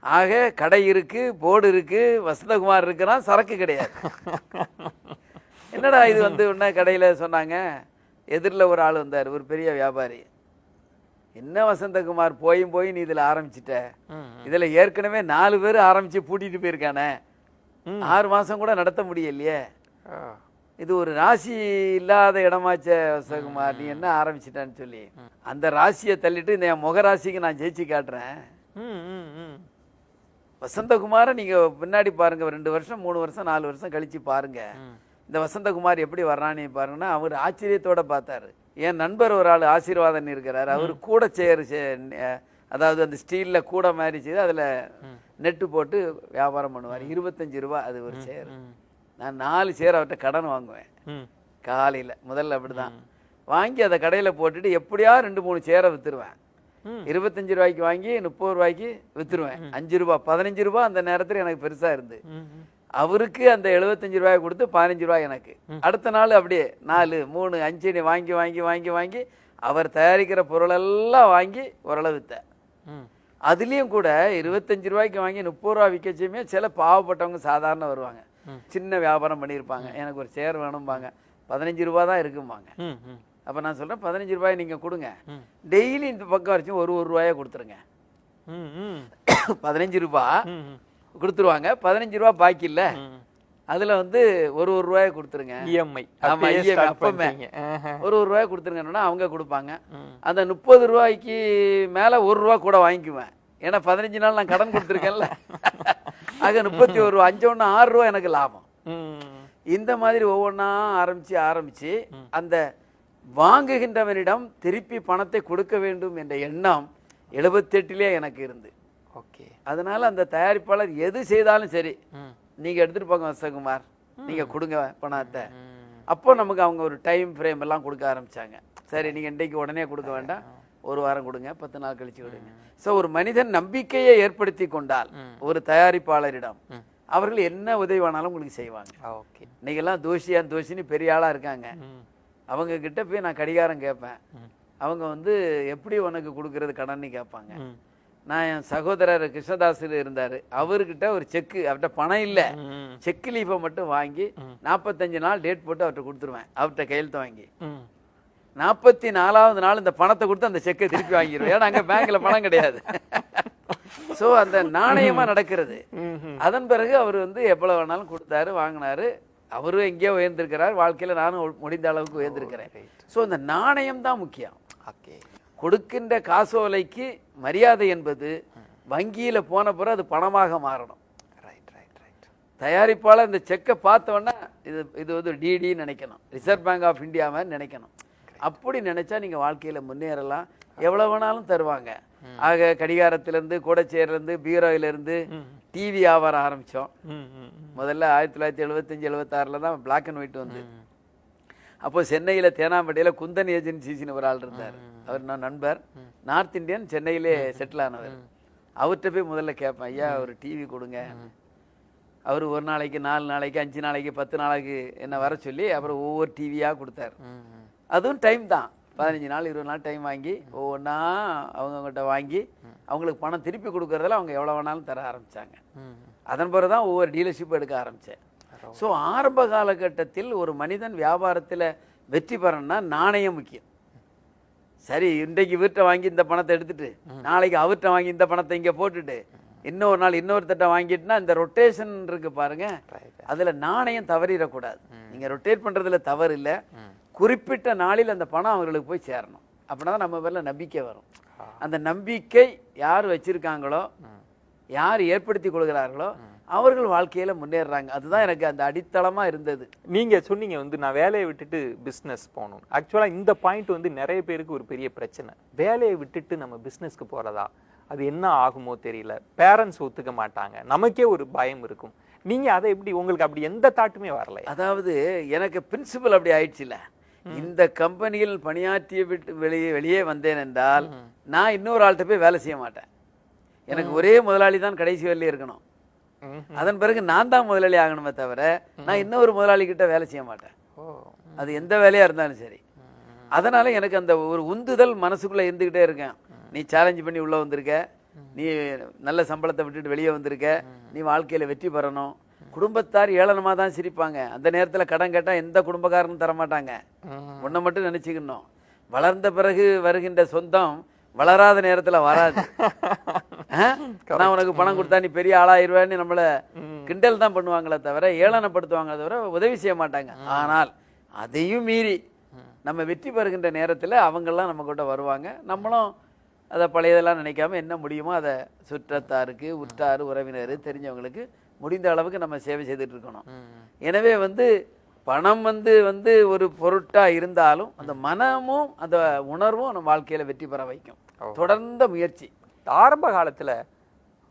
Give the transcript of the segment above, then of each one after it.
ஆக கடை இருக்கு, போர்டு இருக்கு, வசந்தகுமார் இருக்கிறான், சரக்கு கிடையாது. என்னடா இது வந்து உடனே கடையில் சொன்னாங்க, எதிரில் ஒரு ஆள் வந்தார், ஒரு பெரிய வியாபாரி. என்ன வசந்தகுமார் போயும் போய் நீ இதில் ஆரம்பிச்சிட்ட, இதில் ஏற்கனவே 4 பேர் ஆரம்பித்து பூட்டிட்டு போயிருக்கானே, 6 மாதம் கூட நடத்த முடியலையே, இது ஒரு ராசி இல்லாத இடமாச்ச வசந்தகுமார், நீ என்ன ஆரம்பிச்சிட்டான்னு சொல்லி அந்த ராசியை தள்ளிட்டு இந்த என் முக ராசிக்கு நான் ஜெயிச்சு காட்டுறேன். வசந்தகுமாரை நீங்க பின்னாடி பாருங்க, 2 வருஷம் 3 வருஷம் 4 வருஷம் கழிச்சு பாருங்க, இந்த வசந்தகுமார் எப்படி வர்றான்னு பாருங்கன்னா அவர் ஆச்சரியத்தோட பார்த்தாரு. என் நண்பர் ஒரு ஆள் ஆசீர்வாதன் இருக்கிறார், அவர் கூட சேர், அதாவது அந்த ஸ்டீல்ல கூட மாதிரி செய்து அதுல நெட்டு போட்டு வியாபாரம் பண்ணுவார். 25 ரூபா அது ஒரு சேர். நான் 4 சேர் அவர்கிட்ட கடன் வாங்குவேன் காலையில, முதல்ல அப்படிதான் வாங்கி அதை கடையில போட்டுட்டு எப்படியா 2-3 சேரை வித்துருவேன். 25 ரூபாய்க்கு வாங்கி 30 ரூபாய்க்கு வித்துருவேன். 5 ரூபா 15 ரூபா அந்த நேரத்தில் எனக்கு பெருசா இருந்து, அவருக்கு அந்த 75 ரூபாய் கொடுத்து 15 ரூபாய் எனக்கு. அடுத்த நாள் அப்படியே 4, 3, 5 வாங்கி வாங்கி வாங்கி வாங்கி அவர் தயாரிக்கிற பொருளெல்லாம் வாங்கி ஓரளவு வித்தேன். அதுலயும் கூட 25 ரூபாய்க்கு வாங்கி 30 ரூபா விற்கச்சுமே சில பாவப்பட்டவங்க சாதாரண வருவாங்க, சின்ன வியாபாரம் பண்ணியிருப்பாங்க, எனக்கு ஒரு சேர் வேணும்பாங்க, 15 ரூபா தான் இருக்கும்பாங்க. அப்ப நான் சொல்றேன் 15 ரூபாய் நீங்க கொடுங்க, டெய்லி இந்த பக்கம் வரைக்கும் ஒரு ரூபாயை கொடுத்துருங்க. 15 ரூபா கொடுத்துருவாங்க, 15 ரூபா பாக்கி இல்ல, அதுல வந்து ஒரு ரூபாயை கொடுத்துருங்க. இஎம்ஐ. ஆமா, இஎம்ஐ அப்பமே ஒரு ரூபாயை கொடுத்துருங்கன்னா அவங்க கொடுப்பாங்க. அந்த 30 ரூபாய்க்கு மேல 1 ரூபா கூட வாங்கிக்குவேன், ஏன்னா 15 நாள் நான் கடன் கொடுத்துருக்கேன்ல. ஆக 31 ரூபா, 5 1 6 ரூபா எனக்கு லாபம். இந்த மாதிரி ஒவ்வொன்றா ஆரம்பிச்சு அந்த வாங்குகின்றவனிடம் திருப்பி பணத்தை கொடுக்க வேண்டும் என்ற எண்ணம் 78லே எனக்கு இருந்து. ஓகே. அதனால அந்த தயாரிப்பாளர் எது செய்தாலும் சரி, நீங்க எடுத்துட்டு போங்க வசந்தகுமார், நீங்க கொடுங்க பணத்தை. அப்போ நமக்கு அவங்க ஒரு டைம் ஃப்ரேம் எல்லாம் கொடுக்க ஆரம்பிச்சாங்க. சரி நீங்க இன்றைக்கு உடனே கொடுக்க வேண்டாம், 1 வாரம் கொடுங்க, 10 நாள் கழிச்சு கொடுங்க. ஸோ ஒரு மனிதன் நம்பிக்கையை ஏற்படுத்தி கொண்டால் ஒரு தயாரிப்பாளரிடம், அவர்கள் என்ன உதவி வேணாலும் உங்களுக்கு செய்வாங்க. இன்னைக்கெல்லாம் தோஷின்னு பெரிய ஆளா இருக்காங்க, அவங்க கிட்ட போய் நான் கடிகாரம் கேட்பேன், அவங்க வந்து எப்படி உனக்கு கொடுக்கறது கடன்னு கேட்பாங்க. நான் என் சகோதரர் கிருஷ்ணதாஸ் இருந்தாரு, அவர்கிட்ட ஒரு செக்கு, அவர்கிட்ட பணம் இல்லை, செக்கு லீஃபை மட்டும் வாங்கி 45 நாள் டேட் போட்டு அவர்கிட்ட கொடுத்துருவேன், அவர்கிட்ட கையெழுத்து வாங்கி 44வது நாள் இந்த பணத்தை கொடுத்து அந்த செக்கை திருப்பி வாங்கிடுவேன், ஏன்னா அங்க பேங்க்ல பணம் கிடையாது. சோ அந்த நாணயமா நடக்கிறது. அதன் பிறகு அவர் வந்து எவ்வளவு வேணாலும் கொடுத்தாரு, வாங்கினாரு, அவரும் எங்கேயோ உயர்ந்திருக்கிறார், வாழ்க்கையில நானும் முடிந்த அளவுக்கு உயர்ந்திருக்கிறேன். ஸோ இந்த நாணயம் தான் முக்கியம். கொடுக்கின்ற காசோலைக்கு மரியாதை என்பது வங்கியில போன பிறகு அது பணமாக மாறணும். தயாரிப்பாளர் இந்த செக்கை பார்த்தோன்னா இது வந்து டிடின்னு நினைக்கணும், ரிசர்வ் பேங்க் ஆஃப் இந்தியாவை நினைக்கணும். அப்படி நினைச்சா நீங்க வாழ்க்கையில முன்னேறலாம், எவ்வளவு வேணாலும் தருவாங்க. ஆக கடிகாரத்திலிருந்து, கூடச்சேரிலிருந்து, பீரோயிலிருந்து டிவி வியாபாரம் ஆரம்பிச்சோம். முதல்ல 1975-76 தான் பிளாக் அண்ட் ஒயிட் வந்து. அப்போ சென்னையில தேனாம்பேட்டையில குந்தன் ஏஜென்சின்னு ஒரு ஆள் இருந்தார், அவர் நான் நண்பர், நார்த் இந்தியன், சென்னையிலே செட்டில் ஆனவர். அவர்கிட்ட போய் முதல்ல கேட்பேன், ஐயா ஒரு டிவி கொடுங்க. அவர் 1 நாளைக்கு, 4 நாளைக்கு, 5 நாளைக்கு, 10 நாளைக்கு என்ன வர சொல்லி அப்புறம் ஒவ்வொரு டிவியா கொடுத்தாரு. அதுவும் டைம் தான், 15 நாள் 20 நாள் டைம் வாங்கி ஒவ்வொன்றா அவங்ககிட்ட வாங்கி அவங்களுக்கு பணம் திருப்பி கொடுக்கறதுல அவங்க எவ்வளோ வேணாலும் தர ஆரம்பிச்சாங்க. அதன் பிறகு தான் ஒவ்வொரு டீலர்ஷிப் எடுக்க ஆரம்பித்தேன். ஸோ ஆரம்ப காலகட்டத்தில் ஒரு மனிதன் வியாபாரத்தில் வெற்றி பெறணும்னா நாணயம் முக்கியம். சரி இன்றைக்கு இவர்கிட்ட வாங்கி இந்த பணத்தை எடுத்துட்டு நாளைக்கு அவர்கிட்ட வாங்கி இந்த பணத்தை இங்கே போட்டுட்டு இன்னொரு நாள் இன்னொருத்தட்ட வாங்கிட்டுனா இந்த ரொட்டேஷன் இருக்கு பாருங்க, அதில் நாணயம் தவறிடக்கூடாது. நீங்கள் ரொட்டேட் பண்ணுறதுல தவறு இல்லை, குறிப்பிட்ட நாளில் அந்த பணம் அவங்களுக்கு போய் சேரணும். அப்படின்னா தான் நம்ம பேரில் நம்பிக்கை வரும். அந்த நம்பிக்கை யார் வச்சிருக்காங்களோ, யார் ஏற்படுத்தி கொள்கிறார்களோ அவர்கள் வாழ்க்கையில முன்னேறாங்க. அதுதான் எனக்கு அந்த அடித்தளமா இருந்தது. நீங்க சொன்னீங்க வந்து நான் வேலையை விட்டுட்டு பிஸ்னஸ் போகணும். ஆக்சுவலா இந்த பாயிண்ட் வந்து நிறைய பேருக்கு ஒரு பெரிய பிரச்சனை. வேலையை விட்டுட்டு நம்ம பிஸ்னஸ்க்கு போறதா, அது என்ன ஆகுமோ தெரியல, பேரண்ட்ஸ் ஒத்துக்க மாட்டாங்க, நமக்கே ஒரு பயம் இருக்கும். நீங்க அதை எப்படி, உங்களுக்கு அப்படி எந்த தாட்டுமே வரல? அதாவது எனக்கு பிரின்சிபல் அப்படி ஆயிடுச்சுல, இந்த கம்பெனியில் பணியாற்றிய விட்டு வெளியே வந்தேன் என்றால் நான் இன்னொரு ஆள்கிட்ட போய் வேலை செய்ய மாட்டேன். எனக்கு ஒரே முதலாளி தான் கடைசி வேலையே இருக்கணும். அதன் பிறகு நான் தான் முதலாளி ஆகணுமே தவிர நான் இன்னொரு முதலாளி கிட்ட வேலை செய்ய மாட்டேன், அது எந்த வேலையா இருந்தாலும் சரி. அதனால எனக்கு அந்த ஒரு உந்துதல் மனசுக்குள்ள இருந்துகிட்டே இருக்கேன். நீ சேலஞ்ச் பண்ணி உள்ள வந்திருக்க, நீ நல்ல சம்பளத்தை விட்டுட்டு வெளியே வந்திருக்க, நீ வாழ்க்கையில வெற்றி பெறணும். குடும்பத்தார் ஏளனமா தான் சிரிப்பாங்க. அந்த நேரத்துல கடன் கேட்டா எந்த குடும்பக்காரனும் தரமாட்டாங்க. ஒன்றை மட்டும் நினைச்சுக்கணும், வளர்ந்த பிறகு வருகின்ற சொந்தம் வளராத நேரத்துல வராது. நான் உனக்கு பணம் கொடுத்தா நீ பெரிய ஆளாயிருவேன்னு நம்மள கிண்டல் தான் பண்ணுவாங்களே தவிர, ஏளனப்படுத்துவாங்களே தவிர உதவி செய்ய மாட்டாங்க. ஆனால் அதையும் மீறி நம்ம வெற்றி பெறுகின்ற நேரத்துல அவங்கெல்லாம் நம்ம கிட்ட வருவாங்க. நம்மளும் அதை பழையதெல்லாம் நினைக்காம என்ன முடியுமோ அதை சுற்றத்தாருக்கு, உற்றாரு, உறவினர், தெரிஞ்சவங்களுக்கு முடிந்த அளவுக்கு நம்ம சேவை செய்துட்டு இருக்கணும். எனவே பணம் ஒரு பொருட்டா இருந்தாலும் அந்த மனமும் அந்த உணர்வும் நம்ம வாழ்க்கையில வெற்றி பெற வைக்கும். தொடர்ந்த முயற்சி. ஆரம்ப காலத்துல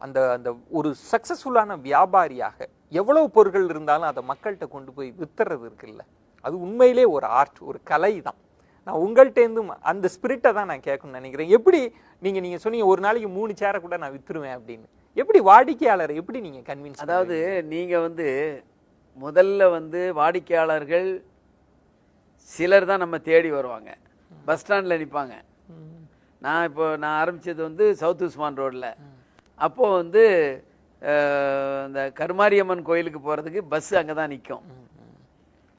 அந்த அந்த ஒரு சக்சஸ்ஃபுல்லான வியாபாரியாக எவ்வளவு பொருட்கள் இருந்தாலும் அதை மக்கள்கிட்ட கொண்டு போய் வித்துறது இருக்குல்ல, அது உண்மையிலே ஒரு ஆர்ட், ஒரு கலை தான். நான் உங்கள்கிட்ட இருந்தும் அந்த ஸ்பிரிட்டை தான் நான் கேட்கணும்னு நினைக்கிறேன். எப்படி நீங்க சொன்னீங்க ஒரு நாளைக்கு 3 சேரை கூட நான் வித்துருவேன் அப்படின்னு, எப்படி வாடிக்கையாளரை எப்படி நீங்க கன்வின்ஸ்? அதாவது நீங்க முதல்ல வாடிக்கையாளர்கள் சிலர் தான் நம்ம தேடி வருவாங்க. பஸ் ஸ்டாண்ட்ல நிற்பாங்க. நான் ஆரம்பிச்சது சவுத் உஸ்மான் ரோட்ல. அப்போ இந்த கருமாரியம்மன் கோயிலுக்கு போறதுக்கு பஸ் அங்கதான் நிற்கும்.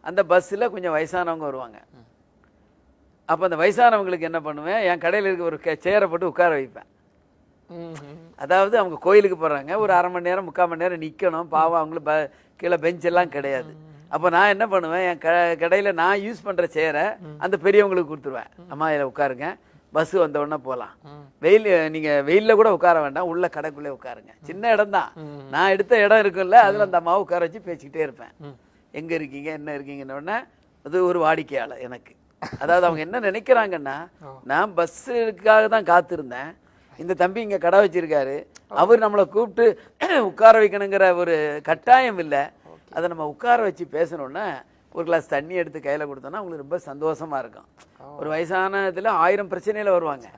அந்த பஸ்ல கொஞ்சம் வயசானவங்க வருவாங்க. அப்ப அந்த வயசானவங்களுக்கு என்ன பண்ணுவேன், என் கடையில் இருக்க ஒரு சேரை போட்டு உட்கார வைப்பேன். அதாவது அவங்க கோயிலுக்கு போறாங்க, ஒரு 1/2 மணி நேரம் 3/4 மணி நேரம் நிக்கணும். பாவம், அவங்களுக்கு கீழே பெஞ்ச் எல்லாம் கிடையாது. அப்ப நான் என்ன பண்ணுவேன், என் கடையில நான் யூஸ் பண்ற சேரை அந்த பெரியவங்களுக்கு கொடுத்துருவேன். அம்மா இதில் உட்காருங்க, பஸ் வந்த உடனே போகலாம். நீங்க வெயில்ல கூட உட்கார வேண்டாம், உள்ள கடைக்குள்ளே உட்காருங்க. சின்ன இடம் தான், நான் எடுத்த இடம் இருக்குல்ல, அதுல அந்த அம்மாவை உட்கார வச்சு பேசிக்கிட்டே இருப்பேன். எங்க இருக்கீங்க, என்ன இருக்கீங்கன்னு உடனே அது ஒரு வாடிக்கையாளர் எனக்கு. அதாவது அவங்க என்ன நினைக்கிறாங்கன்னா, நான் பஸ்ஸுக்காக தான் காத்திருந்தேன், இந்த தம்பி இங்க கடை வச்சிருக்காரு, அவர் நம்மளை கூப்பிட்டு உட்கார வைக்கணுங்கிற ஒரு கட்டாயம் இல்லை. அதை நம்ம உட்கார வச்சு பேசணும்னா ஒரு கிளாஸ் தண்ணி எடுத்து கையில கொடுத்தோம்னா அவங்களுக்கு ரொம்ப சந்தோஷமா இருக்கும். ஒரு வயசானதுல 1000 பிரச்சனையில வருவாங்க.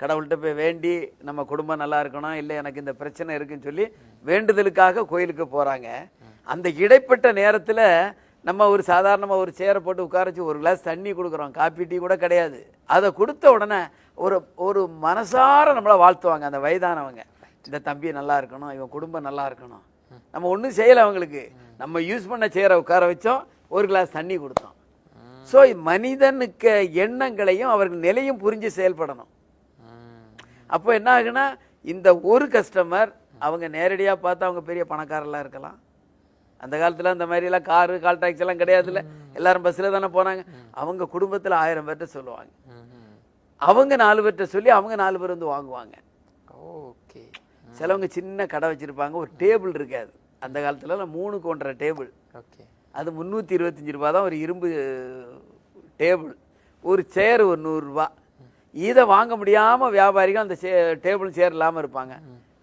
கடவுள்கிட்ட போய் வேண்டி நம்ம குடும்பம் நல்லா இருக்கணும், இல்லை எனக்கு இந்த பிரச்சனை இருக்குன்னு சொல்லி வேண்டுதலுக்காக கோயிலுக்கு போறாங்க. அந்த இடைப்பட்ட நேரத்துல நம்ம ஒரு சாதாரணமா ஒரு சேரை போட்டு உட்கார வச்சு ஒரு கிளாஸ் தண்ணி கொடுக்குறோம், காப்பி டீ கூட கிடையாது. அதை கொடுத்த உடனே ஒரு மனசார நம்மளை வாழ்த்துவாங்க அந்த வயதானவங்க. இந்த தம்பி நல்லா இருக்கணும், இவன் குடும்பம் நல்லா இருக்கணும். நம்ம ஒன்றும் செய்யலை அவங்களுக்கு, நம்ம யூஸ் பண்ண சேரை உட்கார வச்சோம், ஒரு கிளாஸ் தண்ணி கொடுத்தோம். ஸோ மனிதனுக்கு எண்ணங்களையும் அவர்கள் நிலையும் புரிஞ்சு செயல்படணும். அப்போ என்ன ஆகுனா, இந்த ஒரு கஸ்டமர் அவங்க நேரடியாக பார்த்தா அவங்க பெரிய பணக்காரர்களாக இருக்கலாம். அந்த காலத்தில் அந்த மாதிரிலாம் காரு கால் டாக்ஸி எல்லாம் கிடையாதுல்ல, எல்லாரும் பஸ்ஸில் தானே போனாங்க. அவங்க குடும்பத்தில் 1000 பேர்கிட்ட சொல்லுவாங்க, அவங்க 4 பேர்கிட்ட சொல்லி அவங்க 4 பேர் வாங்குவாங்க. ஓகே. சிலவங்க சின்ன கடை வச்சிருப்பாங்க, ஒரு டேபிள் இருக்காது. அந்த காலத்துல 3 1/4 டேபிள், அது 325 ரூபா தான் ஒரு இரும்பு டேபிள். ஒரு சேர் ஒரு 100 ரூபா. இதை வாங்க முடியாம வியாபாரிகள் அந்த டேபிள் சேர் இல்லாம இருப்பாங்க.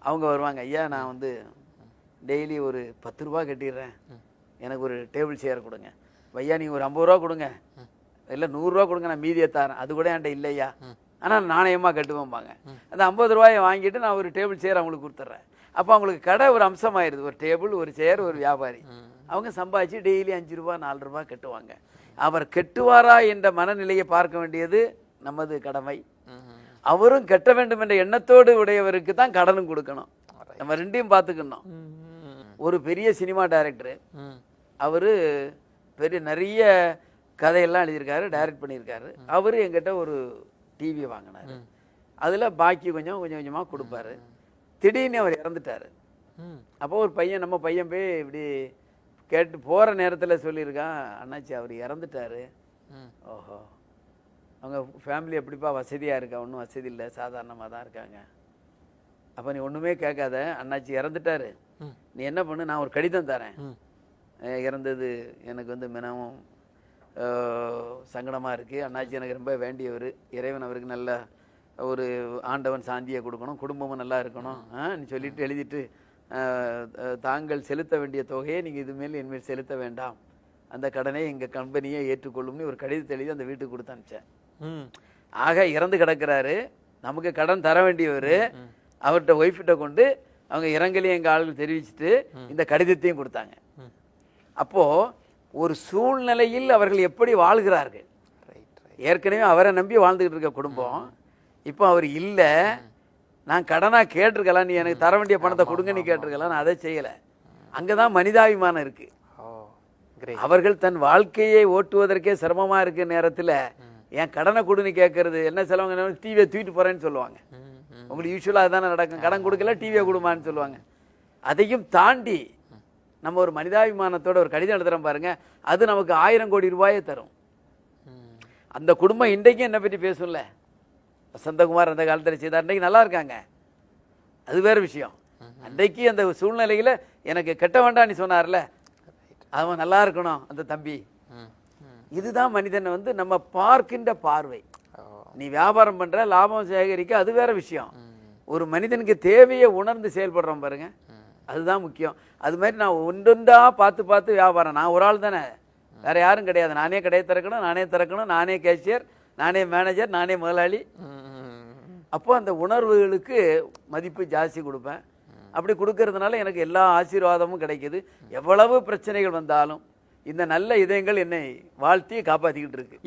அவங்க வருவாங்க, ஐயா நான் டெய்லி ஒரு 10 ரூபா கட்டிடுறேன், எனக்கு ஒரு டேபிள் சேர் கொடுங்க. ஐயா நீங்க ஒரு 50 ரூபா கொடுங்க, இல்லை 100 ரூபா கொடுங்க, நான் மீதியை தரேன். அது கூட என்கிட்ட இல்லையா, ஆனால் நாணயமாக கட்டுவோம்பாங்க. அந்த 50 ரூபாயை வாங்கிட்டு நான் ஒரு டேபிள் சேர் அவங்களுக்கு கொடுத்துட்றேன். அப்போ அவங்களுக்கு கடை ஒரு அம்சமாயிருது, ஒரு டேபிள் ஒரு சேர் ஒரு வியாபாரி. அவங்க சம்பாதிச்சு டெய்லி 5 ரூபா 4 ரூபா கட்டுவாங்க. அவர் கட்டுவாரா என்ற மனநிலையை பார்க்க வேண்டியது நமது கடமை. அவரும் கட்ட வேண்டும் என்ற எண்ணத்தோடு உடையவருக்கு தான் கடனும் கொடுக்கணும். நம்ம ரெண்டையும் பார்த்துக்கணும். ஒரு பெரிய சினிமா டைரக்டரு, அவரு நிறைய கதையெல்லாம் எழுதியிருக்காரு, டைரக்ட் பண்ணியிருக்காரு. அவரு எங்கிட்ட ஒரு டிவி வாங்கினாரு, அதுல பாக்கி கொஞ்சம் கொஞ்சமா கொடுப்பாரு. திடீர்னு அவர் இறந்துட்டாரு. அப்போ ஒரு பையன், நம்ம பையன் போய் இப்படி கேட்டு போற நேரத்துல சொல்லியிருக்கான், அண்ணாச்சி அவர் இறந்துட்டாரு. ஓஹோ, அவங்க ஃபேமிலி எப்படிப்பா, வசதியா இருக்கா? ஒன்றும் வசதி இல்லை, சாதாரணமா தான் இருக்காங்க. அப்ப நீ ஒண்ணுமே கேட்காத, அண்ணாச்சி இறந்துட்டாரு, நீ என்ன பண்ணு, நான் ஒரு கடிதம் தரேன். இறந்தது எனக்கு மினவும் சங்கடமா இருக்கு, அண்ணாச்சி எனக்கு ரொம்ப வேண்டியவர், இறைவன் அவருக்கு நல்ல ஒரு ஆண்டவன் சாந்தியை கொடுக்கணும், குடும்பமும் நல்லா இருக்கணும் நீ சொல்லிட்டு எழுதிட்டு, தாங்கள் செலுத்த வேண்டிய தொகையை நீங்க இதுமேல் என்மேல் செலுத்த வேண்டாம், அந்த கடனை எங்க கம்பெனியை ஏற்றுக்கொள்ளும்னு ஒரு கடிதத்தை எழுதி அந்த வீட்டுக்கு கொடுத்து அனுப்பிச்சேன். ஆக இறந்து கிடக்கிறாரு, நமக்கு கடன் தர வேண்டியவர், அவர்கிட்ட ஒய்ஃப்கிட்ட கொண்டு அவங்க இரங்கலையும் எங்க ஆளுகள் தெரிவிச்சுட்டு இந்த கடிதத்தையும் கொடுத்தாங்க. அப்போ ஒரு சூழ்நிலையில் அவர்கள் எப்படி வாழ்கிறார்கள், ஏற்கனவே அவரை நம்பி வாழ்ந்துகிட்டு இருக்க குடும்பம், இப்போ அவர் இல்லை, நான் கடனா கேட்டிருக்கலாம், நீ எனக்கு தர வேண்டிய பணத்தை கொடுங்க நீ கேட்டிருக்கலாம், நான் அதை செய்யலை. அங்கதான் மனிதாபிமானம் இருக்கு. அவர்கள் தன் வாழ்க்கையை ஓட்டுவதற்கே சிரமமா இருக்க நேரத்துல என் கடனை கொடுன்னு கேட்கறது என்ன, சிலவங்க டிவியை தூக்கிட்டு போறேன்னு சொல்லுவாங்க. உங்களுக்கு யூஸ்வலா அதுதானே நடக்கும், கடன் கொடுக்கல டிவியை கொடுமான்னு சொல்லுவாங்க. அதையும் தாண்டி நம்ம ஒரு மனிதாபிமானத்தோட ஒரு கடிதம் எழுதுறோம் பாருங்க, அது நமக்கு 1000 கோடி ரூபாயை தரும். அந்த குடும்பம் இன்றைக்கும் என்ன பற்றி பேசும்ல, வசந்தகுமார் அந்த காலத்தில் செய்தார், இன்றைக்கு நல்லா இருக்காங்க, அது வேற விஷயம். அன்றைக்கு அந்த சூழ்நிலையில எனக்கு கெட்ட வேண்டாம் நீ சொன்னார்ல, அவன் நல்லா இருக்கணும் அந்த தம்பி. இதுதான் மனிதனை வந்து நம்ம பார்க்கின்ற பார்வை. நீ வியாபாரம் பண்ற, லாபம் சேகரிக்க, அது வேற விஷயம். ஒரு மனிதனுக்கு தேவையை உணர்ந்து செயல்படுறோம் பாருங்க, அதுதான் முக்கியம். அது மாதிரி நான் ஒன்றொன்றா பார்த்து பார்த்து வியாபாரம், நான் ஒரு ஆள் தானே, வேற யாரும் கிடையாது. நானே கடையை திறக்கணும், நானே திறக்கணும், நானே கேஷியர், நானே மேனேஜர், நானே முதலாளி. அப்போ அந்த உணர்வுகளுக்கு மதிப்பு ஜாஸ்தி கொடுப்பேன். அப்படி கொடுக்கறதுனால எனக்கு எல்லா ஆசீர்வாதமும் கிடைக்குது. எவ்வளவு பிரச்சனைகள் வந்தாலும் இந்த நல்ல இதயங்கள் என்னை வாழ்த்தி காப்பாற்றிக்கிட்டு இருக்கு.